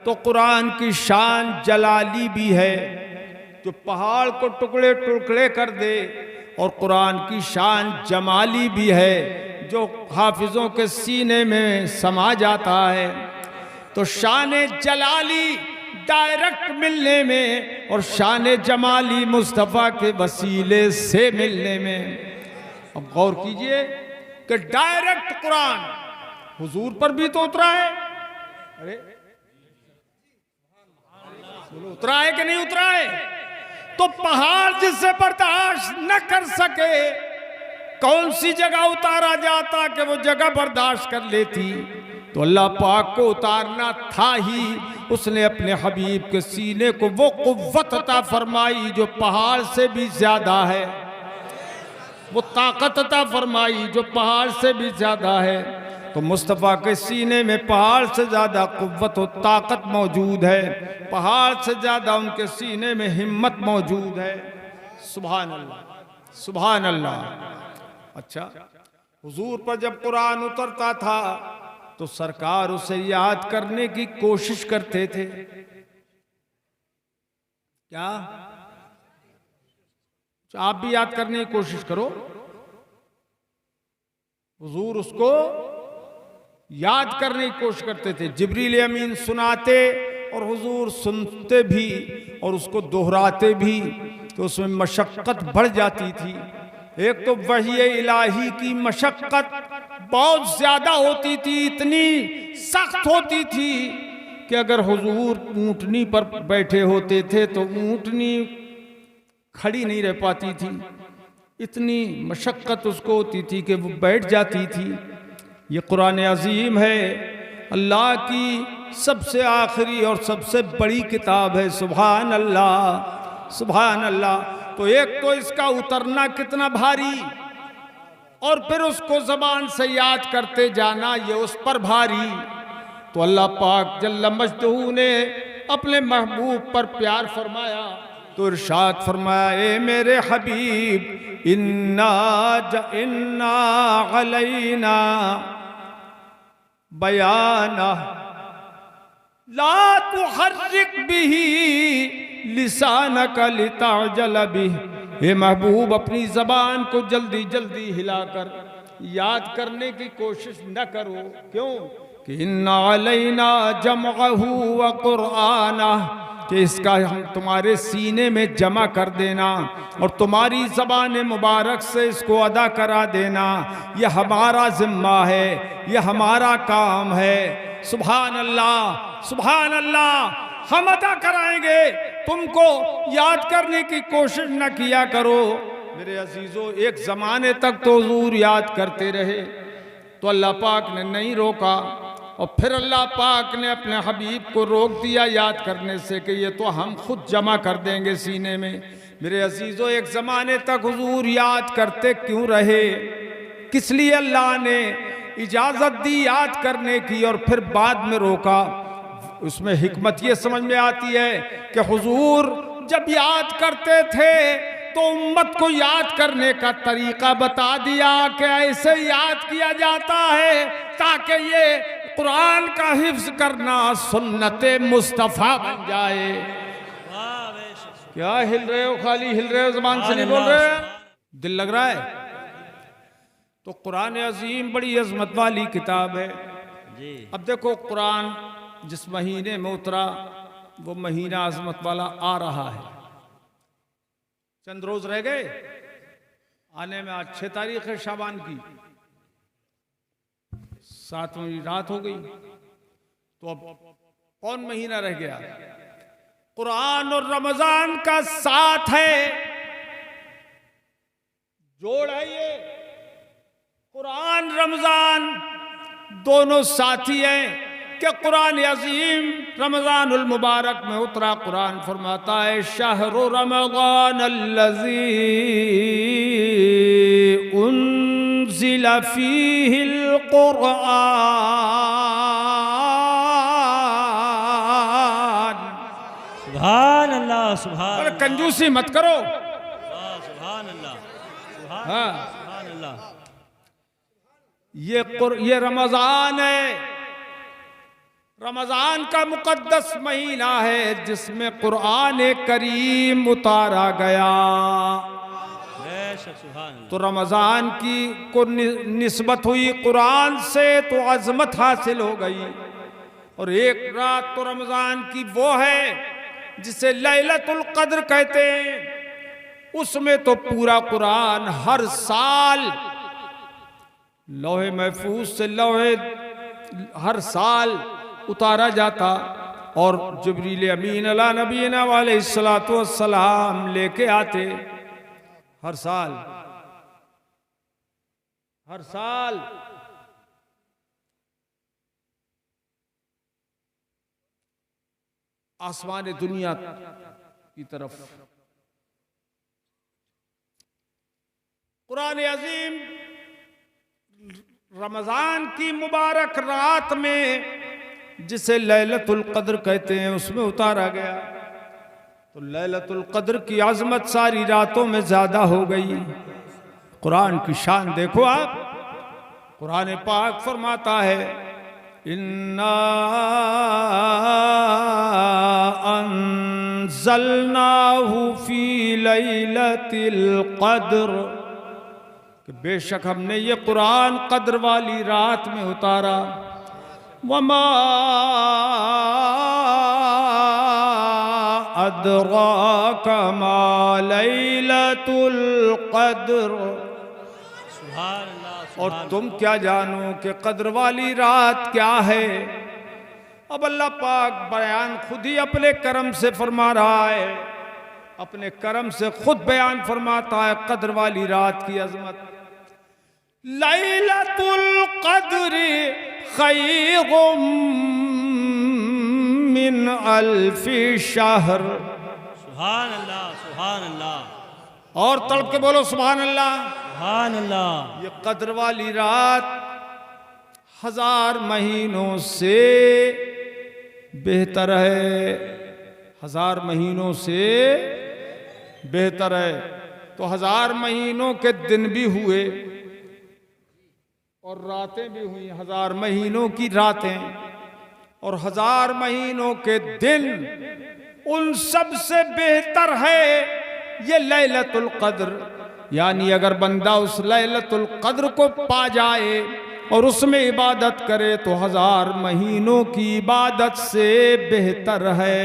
तो कुरान की शान जलाली भी है, जो पहाड़ को टुकड़े टुकड़े कर दे, और कुरान की शान जमाली भी है, जो हाफिजों के सीने में समा जाता है। तो शान जलाली डायरेक्ट मिलने में और शान जमाली मुस्तफ़ा के वसीले से मिलने में। अब गौर कीजिए कि डायरेक्ट कुरान हुजूर पर भी तो उतरा है। अरे उतरा है कि नहीं उतरा है? तो पहाड़ जिससे बर्दाश्त न कर सके, कौन सी जगह उतारा जाता कि वो जगह बर्दाश्त कर लेती? तो अल्लाह पाक को उतारना था ही, उसने अपने हबीब के सीने को वो कुव्वत अता फरमाई जो पहाड़ से भी ज्यादा है, वो ताकत अता फरमाई जो पहाड़ से भी ज्यादा है। तो मुस्तफ़ा के सीने में पहाड़ से ज्यादा कुव्वत और ताकत मौजूद है, पहाड़ से ज्यादा उनके सीने में हिम्मत मौजूद है। सुभान अल्लाह, सुभान अल्लाह। अच्छा, हुजूर पर जब कुरान उतरता था तो सरकार उसे याद करने की कोशिश करते थे। क्या आप भी याद करने की कोशिश करो? हुजूर उसको याद करने की कोशिश करते थे। जिब्रील अमीन सुनाते और हुजूर सुनते भी और उसको दोहराते भी, तो उसमें मशक्कत बढ़ जाती थी। एक तो वही इलाही की मशक्कत बहुत ज्यादा होती थी, इतनी सख्त होती थी कि अगर हुजूर ऊंटनी पर बैठे होते थे तो ऊंटनी खड़ी नहीं रह पाती थी, इतनी मशक्कत उसको होती थी कि वो बैठ जाती थी। ये कुरान अजीम है, अल्लाह की सबसे आखिरी और सबसे बड़ी किताब है। सुभान अल्लाह, सुभान अल्लाह। तो एक तो इसका उतरना कितना भारी, और फिर उसको ज़बान से याद करते जाना ये उस पर भारी। तो अल्लाह पाक जल्ल मजदहू ने अपने महबूब पर प्यार फरमाया तो इरशाद फरमाया, ए मेरे हबीब इन्ना अलैना बयाना ला तुहर्रिक बिही लिसानका लिताजल बिही। हे महबूब, अपनी जबान को जल्दी जल्दी हिलाकर याद करने की कोशिश न करो। क्यों? कि इन्ना अलैना जमअहू व कुरआना, कि इसका हम तुम्हारे सीने में जमा कर देना और तुम्हारी ज़बान मुबारक से इसको अदा करा देना। यह हमारा ज़िम्मा है, यह हमारा काम है। सुभान अल्लाह, सुभान अल्लाह। हम अदा कराएंगे, तुमको याद करने की कोशिश न किया करो। मेरे अजीजों, एक ज़माने तक तो हुजूर याद करते रहे, तो अल्लाह पाक ने नहीं रोका, और फिर अल्लाह पाक ने अपने हबीब को रोक दिया याद करने से कि ये तो हम खुद जमा कर देंगे सीने में। मेरे अजीजों, एक ज़माने तक हुजूर याद करते क्यों रहे? किस लिए अल्लाह ने इजाज़त दी याद करने की और फिर बाद में रोका? उसमें हिकमत ये समझ में आती है कि हुजूर जब याद करते थे तो उम्मत को याद करने का तरीका बता दिया कि ऐसे याद किया जाता है ताकि ये कुरान का हिफ्ज करना सुन्नते मुस्तफ़ा बन जाए। क्या हिल रहे हो? खाली हिल रहे हो, ज़बान से नहीं बोल रहे? दिल लग रहा है? तो कुरान अजीम बड़ी अजमत वाली किताब है जी। अब देखो, कुरान जिस महीने में उतरा वो महीना अजमत वाला आ रहा है। चंद रोज रह गए आने में। आज 6 तारीख है शाबान की, 7वीं रात हो गई, तो अब कौन महीना रह गया? कुरान और रमजान का साथ है, जोड़ है ये। कुरान रमजान दोनों साथी हैं कि कुरान अजीम रमज़ानुल मुबारक में उतरा। कुरान फरमाता है, शहरु रमज़ान अल्लज़ी उन्ज़िला फ़ीहिल कुरआन। सुभान अल्लाह, सुभान। अरे कंजूसी मत करो। सुभान अल्लाह, हाँ, सुभान अल्लाह। ये रमज़ान है, रमजान का मुकद्दस महीना है जिसमें कुरान करीम उतारा गया। बेशक सुभान अल्लाह। तो रमजान की को निस्बत हुई कुरान से तो अजमत हासिल हो गई। और एक रात तो रमजान की वो है जिसे लैलतुल कद्र कहते हैं, उसमें तो पूरा कुरान हर साल लौहे महफूज से लौहे हर साल उतारा जाता और जिब्रील अमीन अला नबीना अलैहिस्सलातु वस्सलाम लेके आते हर साल आसमान दुनिया की तरफ। कुरान अजीम रमजान की मुबारक रात में जिसे लैलतुल कद्र कहते हैं उसमें उतारा गया। तो लैलतुल कद्र की आजमत सारी रातों में ज्यादा हो गई। कुरान की शान देखो आप। कुरान पाक फरमाता है इन्ना अंज़लनाहु फी लैलतिल कद्र, कि बेशक हमने ये कुरान कद्र वाली रात में उतारा। वमा अदराका मा लैलतुल कद्र, सुभान अल्लाह। और तुम क्या जानो कि कद्र वाली रात क्या है। अब अल्लाह पाक बयान खुद ही अपने करम से फरमा रहा है, अपने करम से खुद बयान फरमाता है कद्र वाली रात की अजमत। लैलतुल कद्र खैरुम मिन अल्फि शहर। सुभान अल्लाह, सुभान अल्लाह। और तड़प के बोलो सुभान अल्लाह। सुभान अल्लाह। ये कद्र वाली रात 1000 महीनों से बेहतर है, 1000 महीनों से बेहतर है। तो 1000 महीनों के दिन भी हुए और रातें भी हुई, 1000 महीनों की रातें और 1000 महीनों के दिन। उन सब से बेहतर है ये लैलतुल कद्र। यानी अगर बंदा उस लैलतुल कद्र को पा जाए और उसमें इबादत करे तो 1000 महीनों की इबादत से बेहतर है।